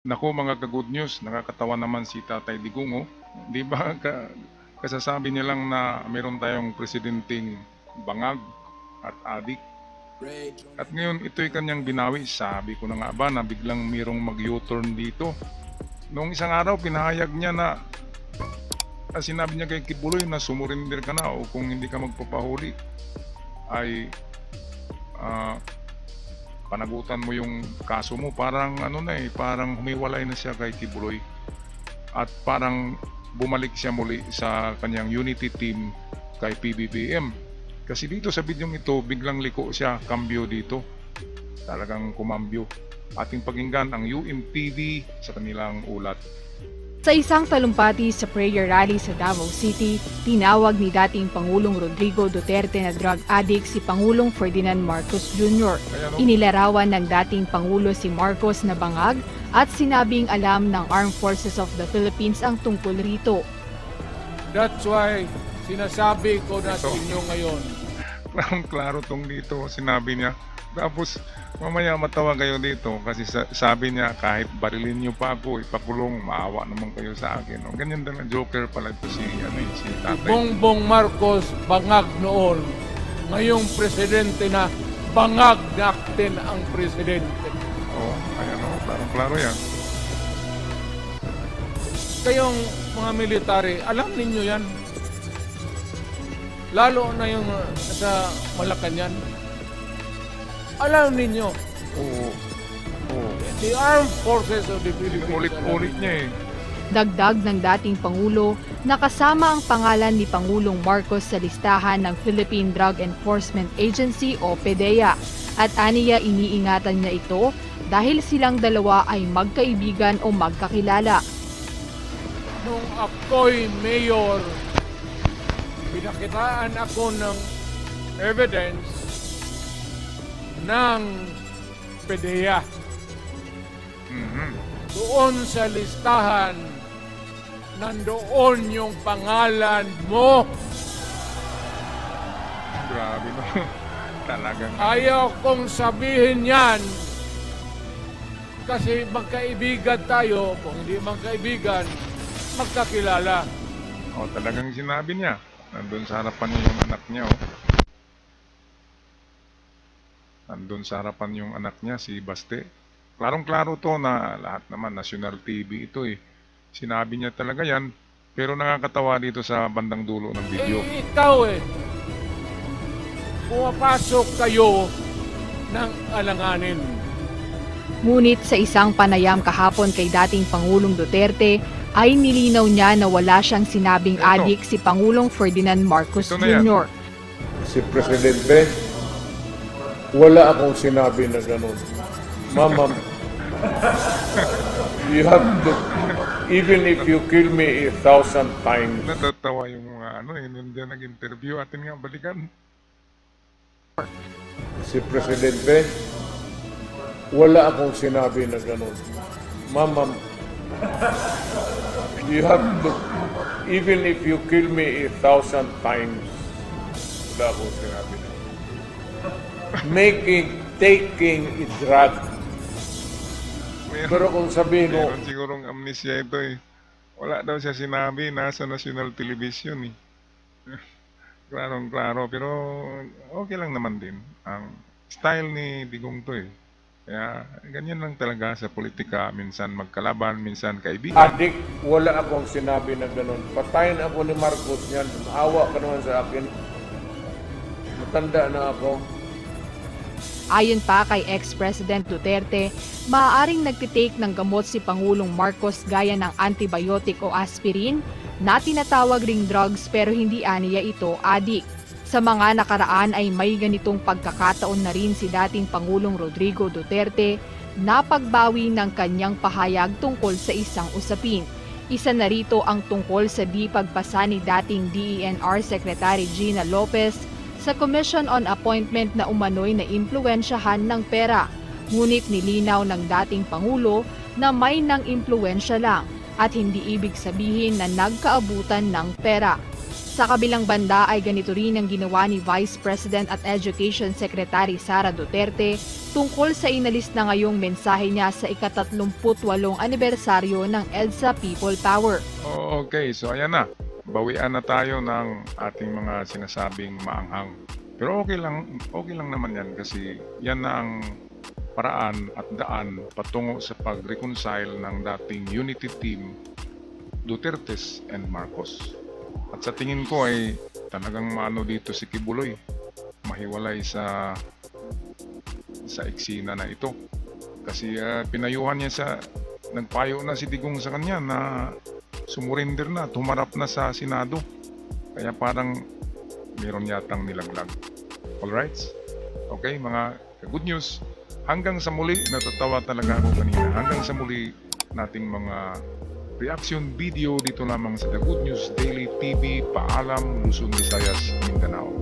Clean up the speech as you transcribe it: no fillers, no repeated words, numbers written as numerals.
Naku mga ka-good news, nakakatawa naman si Tatay Digong, oh. 'Di ba kasasabi niya lang na meron tayong presidenteng bangag at adik. At ngayon ito'y kanyang binawi. Sabi ko na nga ba na biglang mayroong mag-U-turn dito. Noong isang araw pinahayag niya na sinabi niya kay Kibuloy na sumurinder ka na o kung hindi ka magpapahuli ay panagutan mo yung kaso mo. Parang parang humiwalay na siya kay Kibuloy at parang bumalik siya muli sa kanyang unity team kay PBBM. Kasi dito sa bidyong ito biglang liko siya, kambyo dito, talagang kumambyo. Ating pakinggan ang UMTV sa kanilang ulat. Sa isang talumpati sa prayer rally sa Davao City, tinawag ni dating Pangulong Rodrigo Duterte na drug addict si Pangulong Ferdinand Marcos Jr. Inilarawan ng dating Pangulo si Marcos na bangag at sinabing alam ng Armed Forces of the Philippines ang tungkol rito. That's why sinasabi ko na sa inyo ngayon. Klaro tong dito, sinabi niya. Tapos mamaya matawa kayo dito kasi sabi niya kahit barilin niyo pa ako, ipakulong, maawa naman kayo sa akin. O, ganyan na joker pala ito si Tatay. Bongbong Marcos bangag noon. Ngayong presidente na bangag natin ang presidente. Oo, ayan o, klaro yan. Kayong mga military, alam ninyo yan. Lalo na yung sa Malacanang. Alam ninyo. Oo. The Armed Forces of the Philippines. Ulit-ulit niya eh. Dagdag ng dating Pangulo, nakasama ang pangalan ni Pangulong Marcos sa listahan ng Philippine Drug Enforcement Agency o PDEA at aniya iniingatan niya ito dahil silang dalawa ay magkaibigan o magkakilala. Nung ako'y mayor, pinakitaan ako ng evidence ng PDEA. Doon sa listahan, nandoon yung pangalan mo. Grabe no. Talagang. Ayaw kong sabihin yan kasi magkaibigan tayo. Kung hindi magkaibigan, magkakilala. O, talagang sinabi niya. Nandun sa harapan niya yung anak niya, oh. Nandun sa harapan yung anak niya, si Baste. Klarong-klaro to na lahat naman, national TV ito eh. Sinabi niya talaga yan, pero nakakatawa dito sa bandang dulo ng video. Ikaw pumapasok kayo ng alanganin. Ngunit sa isang panayam kahapon kay dating Pangulong Duterte, ay nilinaw niya na wala siyang sinabing adik si Pangulong Ferdinand Marcos Jr. Si Presidente, wala akong sinabi na gano'n. Mama, you have to, even if you kill me 1,000 times. Natatawa yung mga nandiyan nag-interview. Atin nga balikan. Si Presidente, wala akong sinabi na gano'n. Mama, you have to, even if you kill me 1,000 times, wala akong sinabi na. Taking a drug. Pero kung sabihin mo, meron sigurong amnesia ito eh. Wala daw siya sinabi, nasa national television eh. Klarong-klaro, pero okay lang naman din. Ang style ni Digong to eh. Kaya ganyan lang talaga sa politika, minsan magkalaban, minsan kaibigan. adik, wala akong sinabi na gano'n. Patayin ako ni Marcos niyan. Maawa ka naman sa akin. Matanda na ako. Ayon pa kay ex-President Duterte, maaaring nagtitake ng gamot si Pangulong Marcos gaya ng antibiotic o aspirin na tinatawag ring drugs pero hindi aniya ito adik. Sa mga nakaraan ay may ganitong pagkakataon na rin si dating Pangulong Rodrigo Duterte na pagbawi ng kanyang pahayag tungkol sa isang usapin. Isa na rito ang tungkol sa di pagpasa ni dating DENR Secretary Gina Lopez sa Commission on Appointment na umano'y na impluwensyahan ng pera. Ngunit nilinaw ng dating Pangulo na may nang impluwensya lang at hindi ibig sabihin na nagkaabutan ng pera. Sa kabilang banda ay ganito rin ang ginawa ni Vice President at Education Secretary Sara Duterte tungkol sa inalis na ngayong mensahe niya sa ika-38 anibersaryo ng EDSA People Power. Okay, so ayan na. Bawian na tayo ng ating mga sinasabing maanghang. Pero okay lang naman yan kasi yan na ang paraan at daan patungo sa pag-reconcile ng dating unity team Dutertes and Marcos. At sa tingin ko ay talagang maano dito si Kibuloy, mahiwalay sa eksena na ito. Kasi pinayuhan niya nagpayo na si Digong sa kanya na sumurinder na, tumarap na sa Senado. Kaya parang meron yatang nilaglag. Alright? Okay, mga good news. Hanggang sa muli, natatawa talaga ako kanina. Hanggang sa muli nating mga reaction video dito lamang sa The Good News Daily TV. Paalam, Luzon, Visayas, Mindanao.